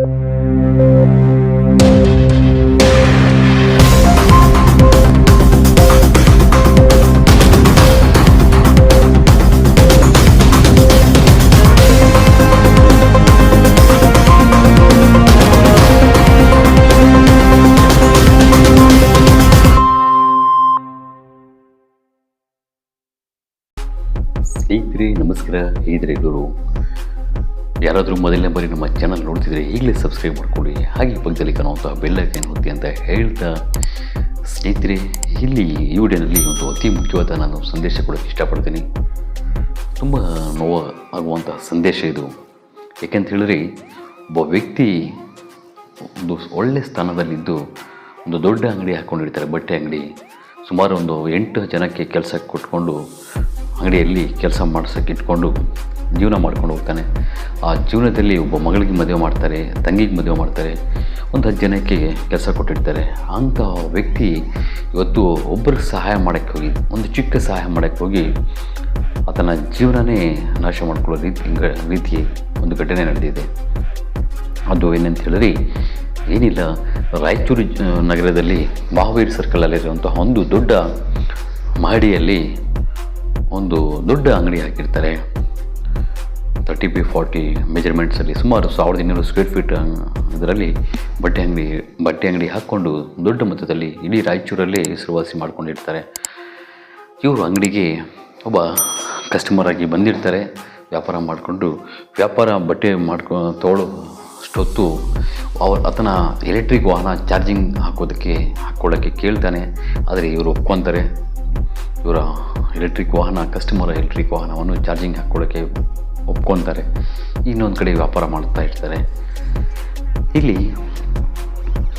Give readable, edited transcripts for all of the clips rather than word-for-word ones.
ಸ್ನೇಹಿತರೆ ನಮಸ್ಕಾರ. ಹೇಗಿದ್ರೆ ಎಲ್ಲರೂ? ಯಾರಾದರೂ ಮೊದಲನೇ ಬಾರಿ ನಮ್ಮ ಚಾನಲ್ ನೋಡ್ತಿದ್ರೆ ಈಗಲೇ ಸಬ್ಸ್ಕ್ರೈಬ್ ಮಾಡ್ಕೊಳ್ಳಿ, ಹಾಗೆ ಪಕ್ಕದಲ್ಲಿ ಕಾಣುವಂಥ ಬೆಲ್ ಐಕಾನ್ ಒತ್ತಿ ಅಂತ ಹೇಳ್ತಾ, ಸ್ನೇಹಿತರೆ ಇಲ್ಲಿ ಈ ವಿಡಿಯೋನಲ್ಲಿ ಒಂದು ಅತಿ ಮುಖ್ಯವಾದ ನಾನು ಸಂದೇಶ ಕೊಡೋಕ್ಕೆ ಇಷ್ಟಪಡ್ತೀನಿ. ತುಂಬ ನೋವು ಆಗುವಂಥ ಸಂದೇಶ ಇದು. ಏಕೆಂತ ಹೇಳಿದ್ರೆ, ಒಬ್ಬ ವ್ಯಕ್ತಿ ಒಂದು ಒಳ್ಳೆಯ ಸ್ಥಾನದಲ್ಲಿದ್ದು ಒಂದು ದೊಡ್ಡ ಅಂಗಡಿ ಹಾಕ್ಕೊಂಡಿರ್ತಾರೆ, ಬಟ್ಟೆ ಅಂಗಡಿ. ಸುಮಾರು ಒಂದು 8 ಜನಕ್ಕೆ ಕೆಲಸ ಕೊಟ್ಕೊಂಡು ಅಂಗಡಿಯಲ್ಲಿ ಕೆಲಸ ಮಾಡ್ಸೋಕ್ಕೆ ಇಟ್ಕೊಂಡು ಜೀವನ ಮಾಡ್ಕೊಂಡು ಹೋಗ್ತಾನೆ. ಆ ಜೀವನದಲ್ಲಿ ಒಬ್ಬ ಮಗಳಿಗೆ ಮದುವೆ ಮಾಡ್ತಾರೆ, ತಂಗಿಗೆ ಮದುವೆ ಮಾಡ್ತಾರೆ, ಒಂದು 10 ಜನಕ್ಕೆ ಕೆಲಸ ಕೊಟ್ಟಿರ್ತಾರೆ. ಅಂಥ ವ್ಯಕ್ತಿ ಇವತ್ತು ಒಬ್ಬರಿಗೆ ಸಹಾಯ ಮಾಡೋಕ್ಕೆ ಹೋಗಿ, ಒಂದು ಚಿಕ್ಕ ಸಹಾಯ ಮಾಡೋಕ್ಕೆ ಹೋಗಿ ಆತನ ಜೀವನನೇ ನಾಶ ಮಾಡ್ಕೊಳ್ಳೋ ರೀತಿ ಒಂದು ಘಟನೆ ನಡೆದಿದೆ. ಅದು ಏನಂತ ಹೇಳಿದ್ರೆ ಏನಿಲ್ಲ, ರಾಯಚೂರು ನಗರದಲ್ಲಿ ಮಹಾವೀರ್ ಸರ್ಕಲಲ್ಲಿರುವಂಥ ಒಂದು ದೊಡ್ಡ ಮಹಡಿಯಲ್ಲಿ ಒಂದು ದೊಡ್ಡ ಅಂಗಡಿ ಹಾಕಿರ್ತಾರೆ. 30x40 ಮೆಜರ್ಮೆಂಟ್ಸಲ್ಲಿ ಸುಮಾರು 1200 ಸ್ಕ್ವೇರ್ ಫೀಟ್ ಇದರಲ್ಲಿ ಬಟ್ಟೆ ಅಂಗಡಿ ಹಾಕ್ಕೊಂಡು ದೊಡ್ಡ ಮೊತ್ತದಲ್ಲಿ ಇಡೀ ರಾಯಚೂರಲ್ಲೇ ಹೆಸರುವಾಸಿ ಮಾಡ್ಕೊಂಡಿರ್ತಾರೆ. ಇವರು ಅಂಗಡಿಗೆ ಒಬ್ಬ ಕಸ್ಟಮರ್ ಆಗಿ ಬಂದಿರ್ತಾರೆ. ವ್ಯಾಪಾರ ಮಾಡಿಕೊಂಡು ಬಟ್ಟೆ ತೊಗೊಳ್ಳೋಷ್ಟೊತ್ತು ಆತನ ಎಲೆಕ್ಟ್ರಿಕ್ ವಾಹನ ಚಾರ್ಜಿಂಗ್ ಹಾಕ್ಕೊಳ್ಳೋಕ್ಕೆ ಕೇಳ್ತಾನೆ. ಆದರೆ ಇವರು ಒಪ್ಕೊತಾರೆ. ಇವರ ಕಸ್ಟಮರ್ ಎಲೆಕ್ಟ್ರಿಕ್ ವಾಹನವನ್ನು ಚಾರ್ಜಿಂಗ್ ಹಾಕ್ಕೊಳ್ಳೋಕ್ಕೆ ಒಪ್ಕೊತಾರೆ. ಇನ್ನೊಂದು ಕಡೆ ವ್ಯಾಪಾರ ಮಾಡ್ತಾ ಇರ್ತಾರೆ. ಇಲ್ಲಿ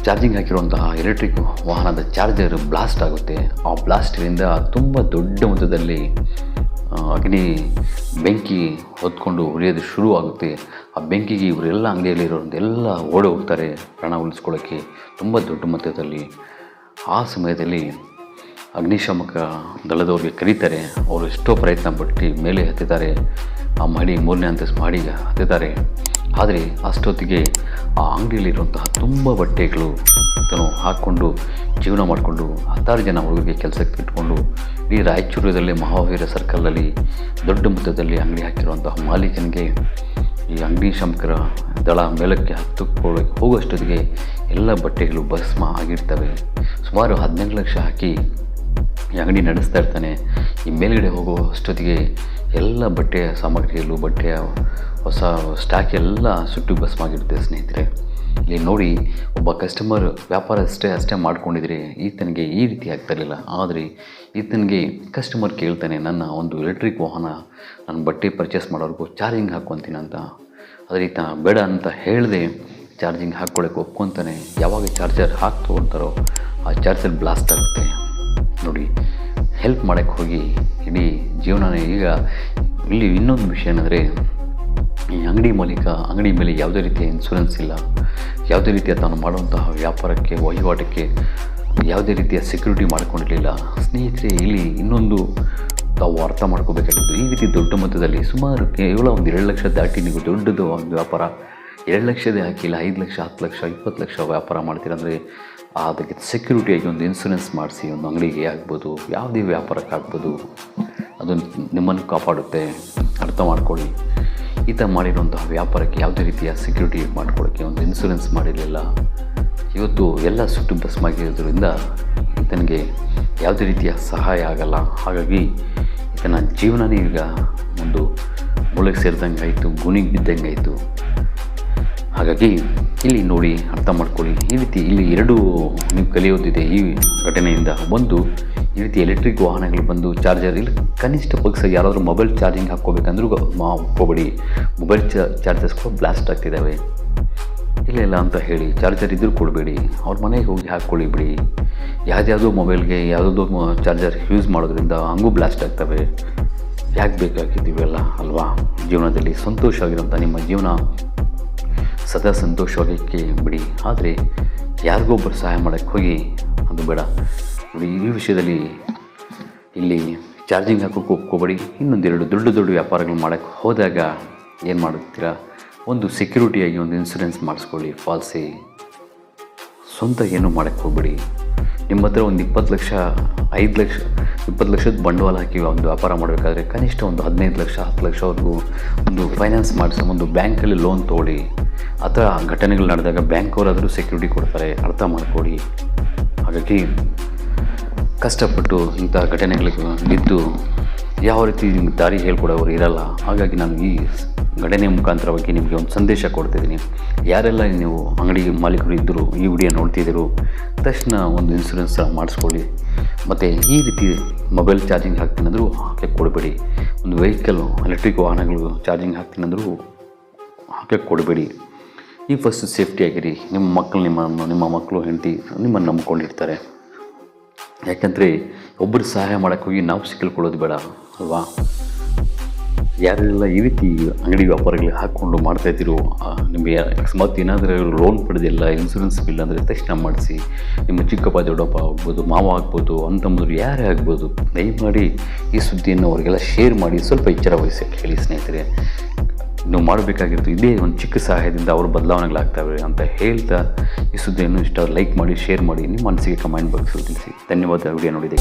ಚಾರ್ಜಿಂಗ್ ಹಾಕಿರುವಂತಹ ಎಲೆಕ್ಟ್ರಿಕ್ ವಾಹನದ ಚಾರ್ಜರ್ ಬ್ಲಾಸ್ಟ್ ಆಗುತ್ತೆ. ಆ ಬ್ಲಾಸ್ಟಿನಿಂದ ತುಂಬ ದೊಡ್ಡ ಮೊತ್ತದಲ್ಲಿ ಬೆಂಕಿ ಹೊತ್ಕೊಂಡು ಉರಿಯೋದು ಶುರು ಆಗುತ್ತೆ. ಆ ಬೆಂಕಿಗೆ ಇವರೆಲ್ಲ ಅಂಗಡಿಯಲ್ಲಿರೋದೆಲ್ಲ ಓಡಿ ಹೋಗ್ತಾರೆ ಪ್ರಾಣ ಉಳಿಸ್ಕೊಳ್ಳೋಕ್ಕೆ ತುಂಬ ದೊಡ್ಡ ಮೊತ್ತದಲ್ಲಿ. ಆ ಸಮಯದಲ್ಲಿ ಅಗ್ನಿಶಾಮಕ ದಳದವ್ರಿಗೆ ಕರೀತಾರೆ. ಅವರು ಎಷ್ಟೋ ಪ್ರಯತ್ನ ಪಟ್ಟು ಮೇಲೆ ಹತ್ತಿದ್ದಾರೆ. ಆ ಮಹಡಿ 3ನೇ ಅಂತಸ್ತು ಮಹಡಿಗೆ ಹತ್ತಿದ್ದಾರೆ. ಆದರೆ ಅಷ್ಟೊತ್ತಿಗೆ ಆ ಅಂಗಡಿಯಲ್ಲಿರುವಂತಹ ತುಂಬ ಬಟ್ಟೆಗಳು ತನು ಹಾಕ್ಕೊಂಡು ಜೀವನ ಮಾಡಿಕೊಂಡು 16 ಜನ ಹುಡುಗರಿಗೆ ಕೆಲಸಕ್ಕೆ ಇಟ್ಕೊಂಡು ಈ ರಾಯಚೂರದಲ್ಲಿ ಮಹಾವೀರ ಸರ್ಕಲಲ್ಲಿ ದೊಡ್ಡ ಮೊತ್ತದಲ್ಲಿ ಅಂಗಡಿ ಹಾಕಿರುವಂತಹ ಮಾಲೀಕನಿಗೆ ಈ ಅಗ್ನಿಶಾಮಕರ ದಳ ಮೇಲಕ್ಕೆ ಹತ್ತುಕೊಳ್ಳೋಕೆ ಹೋಗುವಷ್ಟೊತ್ತಿಗೆ ಎಲ್ಲ ಬಟ್ಟೆಗಳು ಭಸ್ಮ ಆಗಿರ್ತವೆ. ಸುಮಾರು 18 ಲಕ್ಷ ಹಾಕಿ ಈ ಅಂಗಡಿ ನಡೆಸ್ತಾ ಇರ್ತಾನೆ. ಈ ಮೇಲ್ಗಡೆ ಹೋಗೋ ಅಷ್ಟೊತ್ತಿಗೆ ಎಲ್ಲ ಬಟ್ಟೆಯ ಸಾಮಗ್ರಿಗಳು, ಬಟ್ಟೆಯ ಹೊಸ ಸ್ಟಾಕ್ ಎಲ್ಲ ಸುಟ್ಟು ಭಸ್ಮ ಆಗಿರುತ್ತೆ. ಸ್ನೇಹಿತರೆ, ಇಲ್ಲಿ ನೋಡಿ, ಒಬ್ಬ ಕಸ್ಟಮರ್ ವ್ಯಾಪಾರ ಅಷ್ಟೇ ಮಾಡ್ಕೊಂಡಿದ್ರೆ ಈತನಿಗೆ ಈ ರೀತಿ ಆಗ್ತಾಯಿರಲಿಲ್ಲ. ಆದರೆ ಈತನಿಗೆ ಕಸ್ಟಮರ್ ಕೇಳ್ತಾನೆ, ನನ್ನ ಒಂದು ಎಲೆಕ್ಟ್ರಿಕ್ ವಾಹನ ನಾನು ಬಟ್ಟೆ ಪರ್ಚೇಸ್ ಮಾಡೋರ್ಗೂ ಚಾರ್ಜಿಂಗ್ ಹಾಕ್ಕೊತೀನಿ ಅಂತ. ಆದರೆ ಈತ ಬೇಡ ಅಂತ ಹೇಳಿದೆ ಚಾರ್ಜಿಂಗ್ ಹಾಕ್ಕೊಳ್ಳೋಕೆ ಒಪ್ಕೊತಾನೆ. ಯಾವಾಗ ಚಾರ್ಜರ್ ತೊಗೊಳ್ತಾರೋ ಆ ಚಾರ್ಜರ್ ಬ್ಲಾಸ್ಟ್ ಆಗುತ್ತೆ. ನೋಡಿ, ಹೆಲ್ಪ್ ಮಾಡೋಕ್ಕೆ ಹೋಗಿ ಇಡೀ ಜೀವನನೇ. ಈಗ ಇಲ್ಲಿ ಇನ್ನೊಂದು ವಿಷಯ ಏನಂದರೆ, ಈ ಅಂಗಡಿ ಮಾಲೀಕ ಅಂಗಡಿ ಮೇಲೆ ಯಾವುದೇ ರೀತಿಯ ಇನ್ಶೂರೆನ್ಸ್ ಇಲ್ಲ, ಯಾವುದೇ ರೀತಿಯ ತಾನು ಮಾಡುವಂತಹ ವ್ಯಾಪಾರಕ್ಕೆ ವಹಿವಾಟಕ್ಕೆ ಯಾವುದೇ ರೀತಿಯ ಸೆಕ್ಯೂರಿಟಿ ಮಾಡ್ಕೊಂಡಿರಲಿಲ್ಲ. ಸ್ನೇಹಿತರೆ, ಇಲ್ಲಿ ಇನ್ನೊಂದು ತಾವು ಅರ್ಥ ಮಾಡ್ಕೋಬೇಕಾಗಿತ್ತು. ಈ ರೀತಿ ದೊಡ್ಡ ಮೊತ್ತದಲ್ಲಿ ಸುಮಾರು ಕೇವಲ ಒಂದು 2 ಲಕ್ಷ ದಾಟಿ ನೀವು ದೊಡ್ಡದು ಒಂದು ವ್ಯಾಪಾರ 2 ಲಕ್ಷದೇ ಹಾಕಿಲ್ಲ, 5 ಲಕ್ಷ 10 ಲಕ್ಷ 20 ಲಕ್ಷ ವ್ಯಾಪಾರ ಮಾಡ್ತೀರಂದರೆ ಅದಕ್ಕೆ ಸೆಕ್ಯೂರಿಟಿಯಾಗಿ ಒಂದು ಇನ್ಶೂರೆನ್ಸ್ ಮಾಡಿಸಿ ಒಂದು ಅಂಗಡಿಗೆ ಆಗ್ಬೋದು, ಯಾವುದೇ ವ್ಯಾಪಾರಕ್ಕೆ ಆಗ್ಬೋದು, ಅದು ನಿಮ್ಮನ್ನು ಕಾಪಾಡುತ್ತೆ. ಅರ್ಥ ಮಾಡ್ಕೊಳ್ಳಿ. ಈತ ಮಾಡಿರುವಂತಹ ವ್ಯಾಪಾರಕ್ಕೆ ಯಾವುದೇ ರೀತಿಯ ಸೆಕ್ಯೂರಿಟಿ ಮಾಡ್ಕೊಳ್ಳೋಕ್ಕೆ ಒಂದು ಇನ್ಶೂರೆನ್ಸ್ ಮಾಡಿರಲಿಲ್ಲ. ಇವತ್ತು ಎಲ್ಲ ಸುಟ್ಟು ಭಸ್ಮಾಗಿರೋದ್ರಿಂದ ಈತನಿಗೆ ಯಾವುದೇ ರೀತಿಯ ಸಹಾಯ ಆಗಲ್ಲ. ಹಾಗಾಗಿ ಈತನ ಜೀವನನೇ ಈಗ ಒಂದು ಮುಳುಗಿ ಸೇರಿದಂಗೆ ಆಯಿತು, ಗುಣಿಗೆ ಬಿದ್ದಂಗೆ ಆಯಿತು. ಹಾಗಾಗಿ ಇಲ್ಲಿ ನೋಡಿ, ಅರ್ಥ ಮಾಡ್ಕೊಳ್ಳಿ. ಈ ರೀತಿ ಇಲ್ಲಿ 2 ನೀವು ಕಲಿಯೋದಿದೆ ಈ ಘಟನೆಯಿಂದ. ಒಂದು, ಈ ರೀತಿ ಎಲೆಕ್ಟ್ರಿಕ್ ವಾಹನಗಳು ಬಂದು ಚಾರ್ಜರ್ ಇಲ್ಲಿ ಕನಿಷ್ಠ ಪಕ್ಷ ಯಾರಾದರೂ ಮೊಬೈಲ್ ಚಾರ್ಜಿಂಗ್ ಹಾಕ್ಕೋಬೇಕಂದ್ರೂ ಒಪ್ಕೋಬೇಡಿ. ಮೊಬೈಲ್ ಚಾರ್ಜರ್ಸ್ ಕೂಡ ಬ್ಲಾಸ್ಟ್ ಆಗ್ತಿದ್ದಾವೆ. ಇಲ್ಲ ಅಂತ ಹೇಳಿ ಚಾರ್ಜರ್ ಇದ್ರೂ ಕೊಡಬೇಡಿ, ಅವ್ರ ಮನೆಗೆ ಹೋಗಿ ಹಾಕ್ಕೊಳ್ಳಿ ಬಿಡಿ. ಯಾವುದ್ಯಾವುದೋ ಮೊಬೈಲ್ಗೆ ಯಾವುದೋ ಚಾರ್ಜರ್ ಯೂಸ್ ಮಾಡೋದ್ರಿಂದ ಹಂಗೂ ಬ್ಲಾಸ್ಟ್ ಆಗ್ತವೆ. ಯಾಕೆ ಬೇಕಾಗಿದ್ದೀವೆಲ್ಲ ಅಲ್ವಾ? ಜೀವನದಲ್ಲಿ ಸಂತೋಷವಾಗಿರೋಂಥ ನಿಮ್ಮ ಜೀವನ ಸದಾ ಸಂತೋಷವಾಗಲಿಕ್ಕೆ ಬಿಡಿ. ಆದರೆ ಯಾರಿಗೊಬ್ಬರು ಸಹಾಯ ಮಾಡೋಕ್ಕೆ ಹೋಗಿ ಅದು ಬೇಡ. ನೋಡಿ, ಈ ವಿಷಯದಲ್ಲಿ ಇಲ್ಲಿ ಚಾರ್ಜಿಂಗ್ ಹಾಕೋಕ್ಕೆ ಒಪ್ಕೋಬೇಡಿ. ಇನ್ನೊಂದೆರಡು ದೊಡ್ಡ ವ್ಯಾಪಾರಗಳು ಮಾಡೋಕ್ಕೆ ಹೋದಾಗ ಏನು ಮಾಡುತ್ತೀರಾ, ಒಂದು ಸೆಕ್ಯೂರಿಟಿಯಾಗಿ ಒಂದು ಇನ್ಸೂರೆನ್ಸ್ ಮಾಡಿಸ್ಕೊಳ್ಳಿ. ಪಾಲಿಸಿ ಸ್ವಂತ ಏನೂ ಮಾಡೋಕ್ಕೆ ಹೋಗ್ಬೇಡಿ. ನಿಮ್ಮ ಹತ್ರ ಒಂದು 20 ಲಕ್ಷ 5 ಲಕ್ಷ 20 ಲಕ್ಷದ ಬಂಡವಾಳ ಹಾಕಿ ಒಂದು ವ್ಯಾಪಾರ ಮಾಡಬೇಕಾದ್ರೆ ಕನಿಷ್ಠ ಒಂದು 15 ಲಕ್ಷ 10 ಲಕ್ಷವರೆಗೂ ಒಂದು ಫೈನಾನ್ಸ್ ಮಾಡಿಸಿ ಒಂದು ಬ್ಯಾಂಕಲ್ಲಿ ಲೋನ್ ತೊಗೊಳ್ಳಿ. ಆ ಥರ ಘಟನೆಗಳು ನಡೆದಾಗ ಬ್ಯಾಂಕವರಾದರೂ ಸೆಕ್ಯೂರಿಟಿ ಕೊಡ್ತಾರೆ, ಅರ್ಥ ಮಾಡ್ಕೊಳ್ಳಿ. ಹಾಗಾಗಿ ಕಷ್ಟಪಟ್ಟು ಇಂಥ ಘಟನೆಗಳಿಗೆ ಬಿದ್ದು ಯಾವ ರೀತಿ ನಿಮ್ಗೆ ದಾರಿ ಹೇಳ್ಕೊಡೋರು ಇರಲ್ಲ. ಹಾಗಾಗಿ ನಾನು ಈ ಘಟನೆ ಮುಖಾಂತರವಾಗಿ ನಿಮಗೆ ಒಂದು ಸಂದೇಶ ಕೊಡ್ತಿದ್ದೀನಿ. ಯಾರೆಲ್ಲ ನೀವು ಅಂಗಡಿ ಮಾಲೀಕರು ಇದ್ದರು ಈ ವಿಡಿಯೋ ನೋಡ್ತಿದ್ದರು ತಕ್ಷಣ ಒಂದು ಇನ್ಸೂರೆನ್ಸ್ ಮಾಡಿಸ್ಕೊಳ್ಳಿ. ಮತ್ತು ಈ ರೀತಿ ಮೊಬೈಲ್ ಚಾರ್ಜಿಂಗ್ ಹಾಕ್ತೀನಂದರೂ ಹಾಕಕ್ಕೆ ಕೊಡಬೇಡಿ. ಒಂದು ವೆಹಿಕಲ್ಲು ಎಲೆಕ್ಟ್ರಿಕ್ ವಾಹನಗಳು ಚಾರ್ಜಿಂಗ್ ಹಾಕ್ತೀನಂದರೂ ಹಾಕಕ್ಕೆ ಕೊಡಬೇಡಿ. ಈ ಫಸ್ಟ್ ಸೇಫ್ಟಿ ಆಗಿರಿ. ನಿಮ್ಮ ಮಕ್ಕಳು ನಿಮ್ಮ ಮಕ್ಕಳು ಹೆಂಡತಿ ನಿಮ್ಮನ್ನು ನಂಬ್ಕೊಂಡಿರ್ತಾರೆ. ಯಾಕಂದರೆ ಒಬ್ಬರು ಸಹಾಯ ಮಾಡೋಕ್ಕೆ ಹೋಗಿ ನಾವು ಸಿಕ್ಕಲ್ಕೊಳ್ಳೋದು ಬೇಡ ಅಲ್ವಾ. ಯಾರೆಲ್ಲ ಈ ರೀತಿ ಅಂಗಡಿ ವ್ಯಾಪಾರಗಳಿಗೆ ಹಾಕ್ಕೊಂಡು ಮಾಡ್ತಾಯಿದ್ದೀರೋ ನಿಮಗೆ ಅಕಸ್ಮಾತ್ ಏನಾದರೂ ಲೋನ್ ಪಡೆದಿಲ್ಲ, ಇನ್ಸೂರೆನ್ಸ್ ಬಿಲ್ ಅಂದರೆ ತಕ್ಷಣ ಮಾಡಿಸಿ. ನಿಮ್ಮ ಚಿಕ್ಕಪ್ಪ ದೊಡ್ಡಪ್ಪ ಆಗ್ಬೋದು, ಮಾವ ಆಗ್ಬೋದು, ಅಂತಂಬುದು ಯಾರೇ ಆಗ್ಬೋದು, ದಯಮಾಡಿ ಈ ಸುದ್ದಿಯನ್ನು ಅವರಿಗೆಲ್ಲ ಶೇರ್ ಮಾಡಿ ಸ್ವಲ್ಪ ಎಚ್ಚರ ವಹಿಸೋಕ್ಕೆ ಹೇಳಿ ಸ್ನೇಹಿತರೆ. ನೀವು ಮಾಡಬೇಕಾಗಿರೋದು ಇದೇ ಒಂದು ಚಿಕ್ಕ ಸಹಾಯದಿಂದ ಅವರು ಬದಲಾವಣೆಗಳಾಗ್ತವೆ ಅಂತ ಹೇಳ್ತಾ ಈ ಸುದ್ದಿಯನ್ನು ಇಷ್ಟ ಲೈಕ್ ಮಾಡಿ, ಶೇರ್ ಮಾಡಿ, ನಿಮ್ಮ ಮನಸ್ಸಿಗೆ ಕಮೆಂಟ್ ಬಾಕ್ಸಲ್ಲಿ ತಿಳಿಸಿ. ಧನ್ಯವಾದ ವಿಡಿಯೋ ನೋಡಿದೆ.